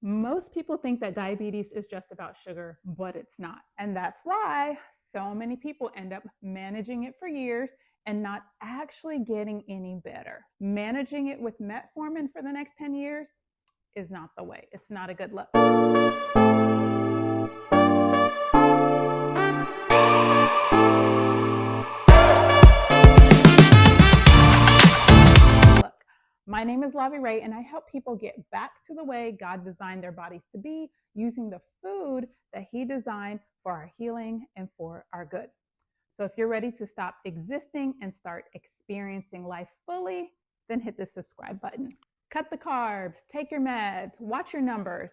Most people think that diabetes is just about sugar, but it's not. And that's why so many people end up managing it for years and not actually getting any better. Managing it with metformin for the next 10 years is not the way. It's not a good look. My name is Lavi Ray, and I help people get back to the way God designed their bodies to be using the food that He designed for our healing and for our good. So if you're ready to stop existing and start experiencing life fully, then hit the subscribe button. Cut the carbs, take your meds, watch your numbers.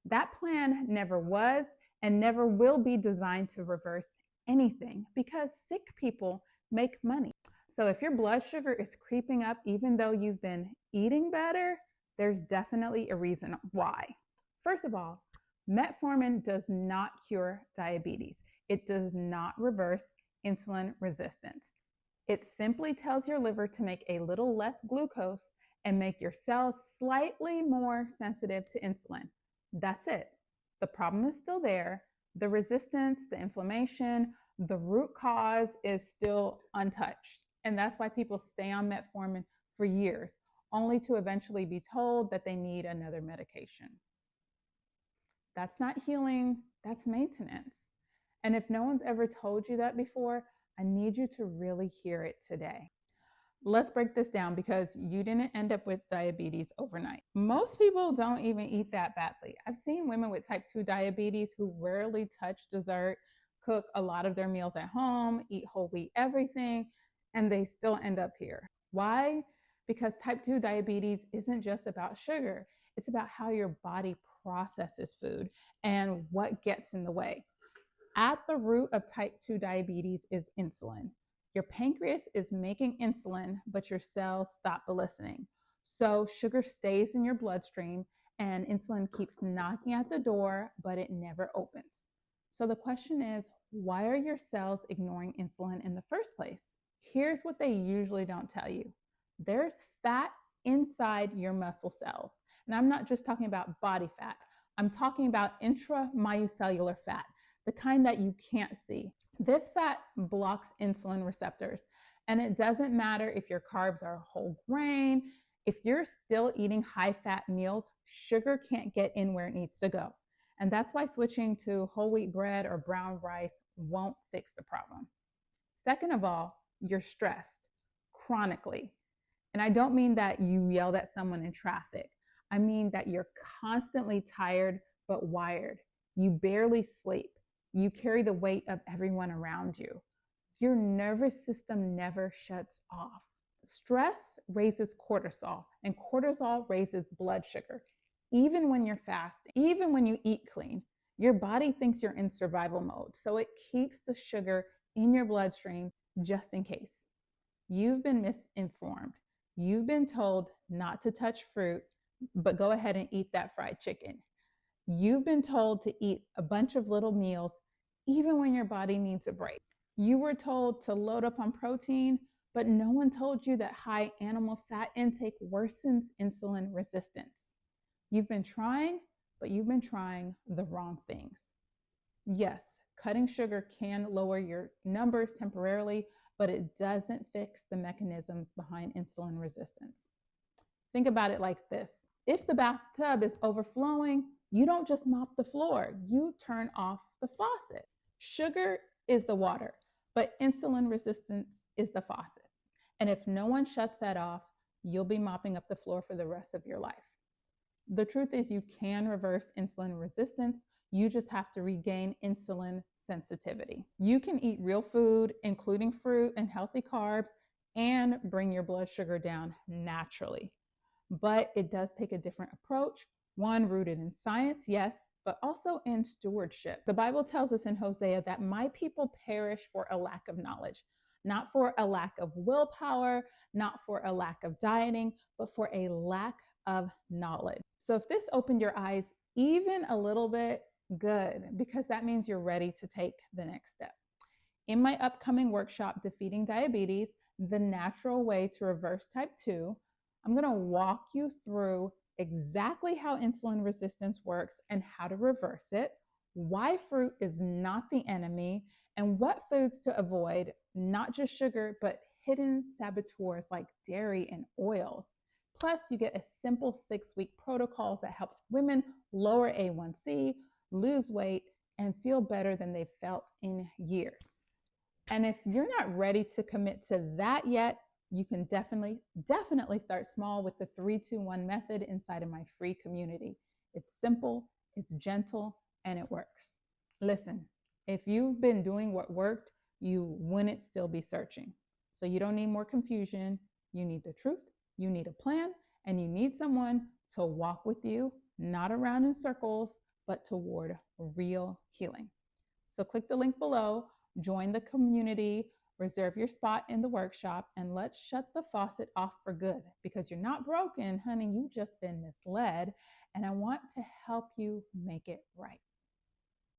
That plan never was and never will be designed to reverse anything because sick people make money. So if your blood sugar is creeping up even though you've been eating better, there's definitely a reason why. First of all, metformin does not cure diabetes. It does not reverse insulin resistance. It simply tells your liver to make a little less glucose and make your cells slightly more sensitive to insulin. That's it. The problem is still there. The resistance, the inflammation, the root cause is still untouched. And that's why people stay on metformin for years, only to eventually be told that they need another medication. That's not healing, that's maintenance. And if no one's ever told you that before, I need you to really hear it today. Let's break this down because you didn't end up with diabetes overnight. Most people don't even eat that badly. I've seen women with type 2 diabetes who rarely touch dessert, cook a lot of their meals at home, eat whole wheat everything, and they still end up here. Why? Because type 2 diabetes isn't just about sugar. It's about how your body processes food and what gets in the way. At the root of type 2 diabetes is insulin. Your pancreas is making insulin, but your cells stop listening. So sugar stays in your bloodstream and insulin keeps knocking at the door, but it never opens. So the question is, why are your cells ignoring insulin in the first place? Here's what they usually don't tell you. There's fat inside your muscle cells. And I'm not just talking about body fat. I'm talking about intramyocellular fat, the kind that you can't see. This fat blocks insulin receptors. And it doesn't matter if your carbs are whole grain. If you're still eating high-fat meals, sugar can't get in where it needs to go. And that's why switching to whole wheat bread or brown rice won't fix the problem. Second of all, you're stressed chronically. And I don't mean that you yelled at someone in traffic. I mean that you're constantly tired but wired. You barely sleep. You carry the weight of everyone around you. Your nervous system never shuts off. Stress raises cortisol, and cortisol raises blood sugar. Even when you're fasting, even when you eat clean, your body thinks you're in survival mode. So it keeps the sugar in your bloodstream just in case. You've been misinformed. You've been told not to touch fruit, but go ahead and eat that fried chicken. You've been told to eat a bunch of little meals, even when your body needs a break. You were told to load up on protein, but no one told you that high animal fat intake worsens insulin resistance. You've been trying, but you've been trying the wrong things. Yes, cutting sugar can lower your numbers temporarily, but it doesn't fix the mechanisms behind insulin resistance. Think about it like this. If the bathtub is overflowing, you don't just mop the floor, you turn off the faucet. Sugar is the water, but insulin resistance is the faucet. And if no one shuts that off, you'll be mopping up the floor for the rest of your life. The truth is you can reverse insulin resistance. You just have to regain insulin sensitivity. You can eat real food, including fruit and healthy carbs, and bring your blood sugar down naturally. But it does take a different approach, one rooted in science, yes, but also in stewardship. The Bible tells us in Hosea that my people perish for a lack of knowledge, not for a lack of willpower, not for a lack of dieting, but for a lack of knowledge. So if this opened your eyes even a little bit, good, because that means you're ready to take the next step. In my upcoming workshop, Defeating Diabetes, the natural way to reverse type 2, I'm going to walk you through exactly how insulin resistance works and how to reverse it, why fruit is not the enemy, and what foods to avoid, not just sugar, but hidden saboteurs like dairy and oils. Plus, you get a simple 6-week protocol that helps women lower A1C, lose weight, and feel better than they've felt in years. And if you're not ready to commit to that yet, you can definitely start small with the 3-2-1 method inside of my free community. It's simple, it's gentle, and it works. Listen, if you've been doing what worked, you wouldn't still be searching. So you don't need more confusion. You need the truth, you need a plan, and you need someone to walk with you, not around in circles, but toward real healing. So click the link below, join the community, reserve your spot in the workshop, and let's shut the faucet off for good, because you're not broken, honey, you've just been misled, and I want to help you make it right.